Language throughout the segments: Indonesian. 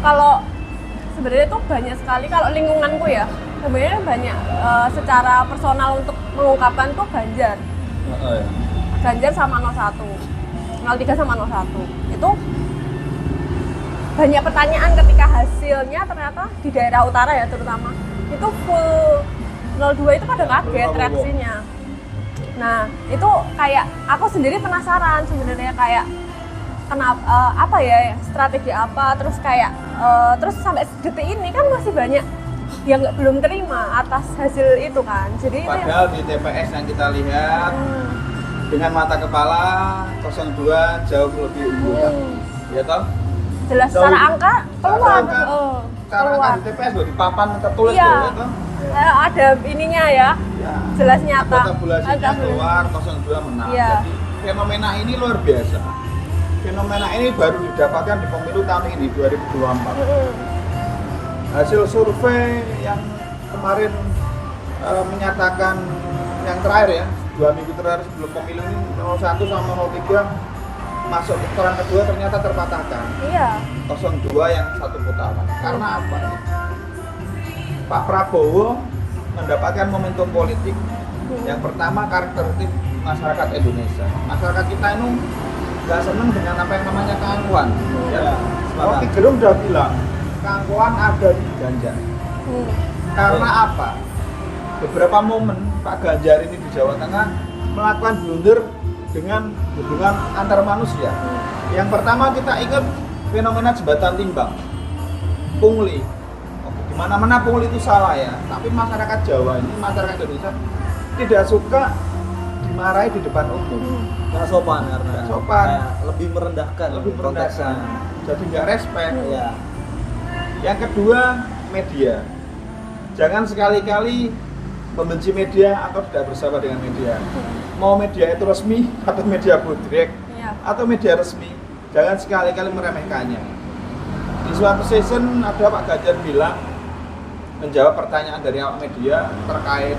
kalau sebenarnya tuh banyak sekali kalau lingkunganku ya sebenarnya banyak secara personal untuk mengungkapkan tuh Ganjar. Ganjar sama 01, 03 sama 01 itu banyak pertanyaan ketika hasilnya ternyata di daerah utara ya terutama itu full 02 itu pada kaget reaksinya. Nah itu kayak aku sendiri penasaran sebenarnya kayak kenapa apa ya strategi apa terus kayak terus sampai detik ini kan masih banyak yang belum terima atas hasil itu kan. Jadi padahal di TPS yang kita lihat dengan mata kepala 02 jauh lebih unggul ya toh jelas jauh, secara angka keluar angka di TPS loh di papan tertulis iya. loh ya toh ada ininya ya, jelas nyata tabulasinya keluar 02 menang iya. Jadi fenomena ini luar biasa. Fenomena ini baru didapatkan di pemilu tahun ini 2024 hasil survei yang kemarin menyatakan yang terakhir ya 2 minggu terakhir sebelum pemilu ini 01 sama 03 masuk putaran kedua ternyata terpatahkan. Iya. 02 yang satu putaran. Karena apa? Pak Prabowo mendapatkan momentum politik. Yang pertama karakteristik masyarakat Indonesia. Masyarakat kita ini nggak senang dengan apa yang namanya keangkuhan. Ya. Rocky Gerung udah bilang keangkuhan ada di Ganjar. Karena apa? Beberapa momen Pak Ganjar ini di Jawa Tengah melakukan blunder dengan hubungan antar manusia. Yang pertama kita ingat fenomena jembatan timbang, pungli. Di mana-mana pungli itu salah ya. Tapi masyarakat Jawa ini, masyarakat Indonesia tidak suka dimarahi di depan umum. Nggak sopan karena nggak sopan, lebih merendahkan. Jadi nggak respect. Ya. Yang kedua media. Jangan sekali-kali membenci media atau tidak bersahabat dengan media. Mau media itu resmi atau media bodrek atau media resmi, jangan sekali-kali meremehkannya. Di suatu season ada Pak Ganjar bilang menjawab pertanyaan dari awak media terkait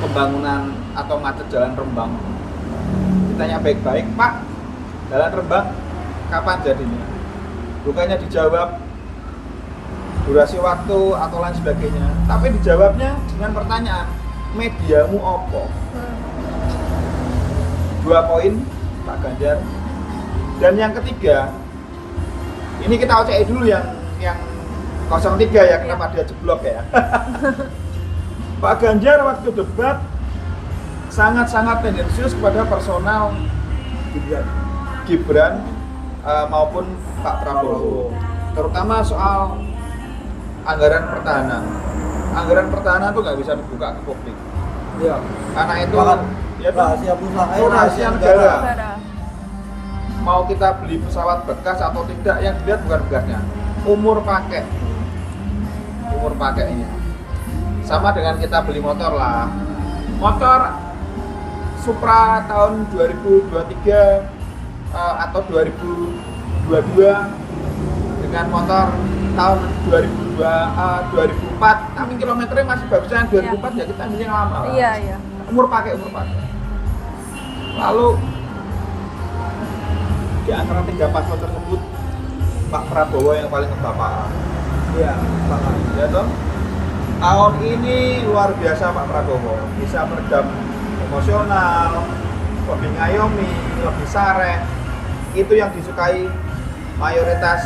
pembangunan atau macet jalan Rembang. Ditanya baik-baik, Pak, jalan Rembang kapan jadinya? Bukannya dijawab durasi waktu atau lain sebagainya, tapi dijawabnya dengan pertanyaan mediamu opo? 2 poin Pak Ganjar. Dan yang ketiga, ini kita OCI dulu yang 03 ya, kenapa dia jeblok ya. Pak Ganjar waktu debat sangat-sangat tendensius kepada personal Gibran maupun Pak Prabowo, terutama soal anggaran pertahanan. Anggaran pertahanan itu nggak bisa dibuka ke publik. Iya. Karena itu ya rahasia perusahaan, rahasia negara. Mau kita beli pesawat bekas atau tidak, yang dilihat bukan bekasnya, umur pakainya. Sama dengan kita beli motor lah. Motor Supra tahun 2023 atau 2022 dengan motor tahun 2004, tapi kilometernya masih bagusnya 2004 ya kita ambil yang lama. Iya. Umur pakai. Lalu di antara 3 paslon tersebut Pak Prabowo yang paling kebapakan. Iya, ya toh. Tahun ini luar biasa Pak Prabowo, bisa meredam emosional, lebih ngayomi, lebih sareh. Itu yang disukai mayoritas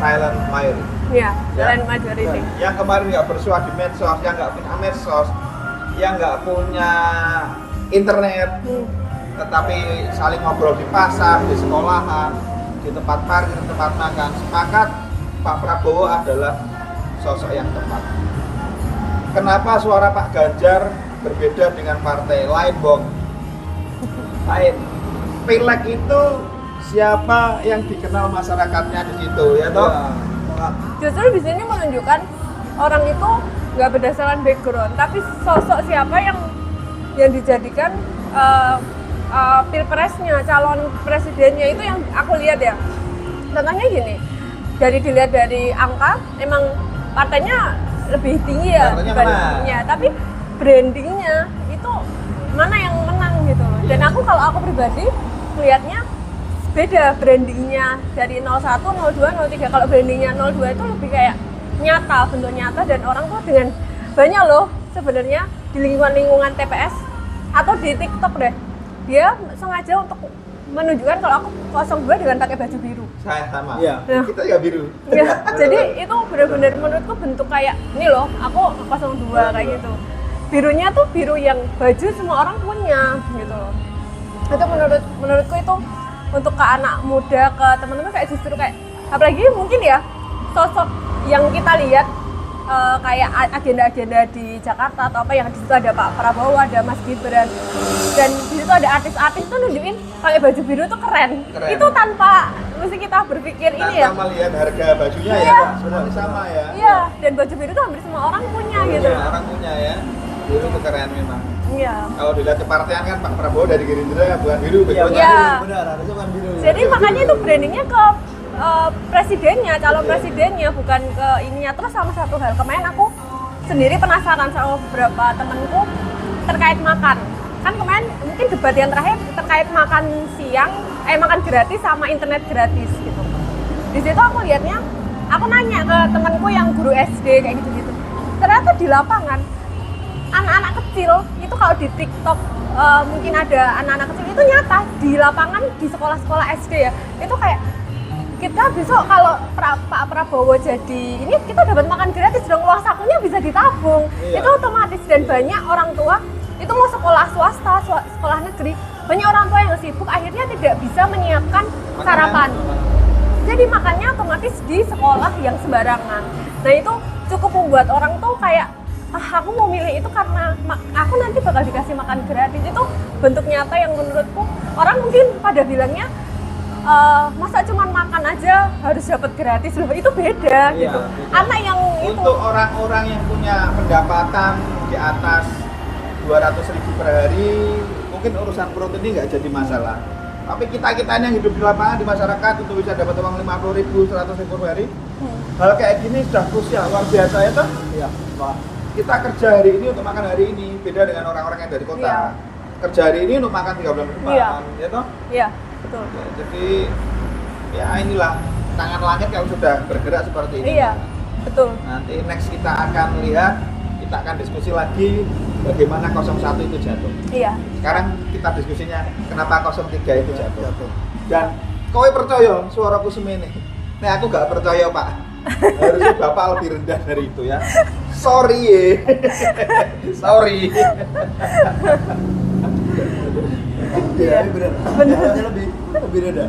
silent majority. Iya, silent majority. Yang kemarin nggak bersuara di medsos, yang nggak punya medsos, yang nggak punya internet, tetapi saling ngobrol di pasar, di sekolahan, di tempat parkir, tempat makan. Sepakat Pak Prabowo adalah sosok yang tepat. Kenapa suara Pak Ganjar berbeda dengan partai lain, Bong? Lain. Pileg itu siapa yang dikenal masyarakatnya di situ, ya toh? Justru di sini menunjukkan orang itu nggak berdasarkan background, tapi sosok siapa yang dijadikan pilpresnya, calon presidennya itu yang aku lihat ya. Contohnya gini, dilihat dari angka, emang partainya lebih tinggi ya dibandingnya, tapi brandingnya itu mana yang menang gitu. Dan kalau aku pribadi melihatnya beda brandingnya dari 01, 02, 03. Kalau brandingnya 02 itu lebih kayak nyata, bentuk nyata, dan orang tuh dengan banyak loh sebenarnya di lingkungan TPS atau di TikTok deh, dia sengaja untuk menunjukkan kalau aku 02 dengan pakai baju biru. Saya sama. Iya. Kita ya biru. Ya, jadi itu benar-benar menurutku bentuk kayak ini loh, aku 02 kayak gitu. Birunya tuh biru yang baju semua orang punya gitu loh. Itu menurutku itu untuk ke anak muda, ke teman-teman kayak justru kayak, apalagi mungkin ya sosok yang kita lihat kayak agenda-agenda di Jakarta atau apa, yang di situ ada Pak Prabowo, ada Mas Gibran, dan di situ ada artis-artis tuh nunjukin pakai baju biru tuh keren. Itu tanpa mesti kita berpikir Tanpa ini ya. melihat harga bajunya Iya. ya, semuanya sama ya. Iya, dan baju biru tuh hampir semua orang punya gitu. Iya, orang punya ya. Biru itu keren memang. Iya. Kalau dilihat kepartian kan Pak Prabowo dari Gerindra bukan biru, Iya, bajunya. Iya. benar, harusnya kan biru. Jadi makanya itu brandingnya ke presidennya, calon presidennya, bukan ke ininya. Terus sama satu hal, kemarin aku sendiri penasaran sama beberapa temenku terkait makan. Kan kemarin mungkin debat yang terakhir terkait makan siang, makan gratis sama internet gratis gitu. Di situ aku lihatnya, aku nanya ke temanku yang guru SD kayak gitu-gitu. Ternyata di lapangan anak-anak kecil itu kalau di TikTok mungkin ada anak-anak kecil itu nyata di lapangan di sekolah-sekolah SD ya, itu kayak kita besok kalau Pak Prabowo jadi ini, kita dapat makan gratis dong, uang sakunya bisa ditabung. Iya. Itu otomatis, dan banyak orang tua itu mau sekolah swasta, sekolah negeri, banyak orang tua yang sibuk akhirnya tidak bisa menyiapkan sarapan. Jadi makannya otomatis di sekolah yang sembarangan. Nah itu cukup membuat orang tuh kayak, aku mau milih itu karena aku nanti bakal dikasih makan gratis. Itu bentuk nyata yang menurutku orang mungkin pada bilangnya, masa cuman makan aja harus dapat gratis loh, itu beda Iya, gitu. beda. Anak yang itu Untuk orang-orang yang punya pendapatan di atas 200.000 per hari, mungkin urusan perut ini nggak jadi masalah. Tapi kita yang hidup di lapangan, di masyarakat, untuk bisa dapat uang 50.000, 100.000 per hari, hal kayak gini sudah krusial, luar biasa ya toh. Iya, Pak. Kita kerja hari ini untuk makan hari ini, beda dengan orang-orang yang dari kota. Iya. Kerja hari ini untuk makan 3 bulan ke depan, Iya. ya toh. Iya, betul. Ya, jadi ya inilah tangan langit yang sudah bergerak seperti ini. Iya, betul. Nanti next kita akan lihat, kita akan diskusi lagi bagaimana 01 itu jatuh. Iya. Sekarang kita diskusinya kenapa 03 itu jatuh. Jatuh. Dan kowe percaya suaraku semene? Nah aku gak percaya Pak. Harusnya Bapak lebih rendah dari itu ya. Sorry ye. Sorry. Iya, benar. Benar. Lebih rendah.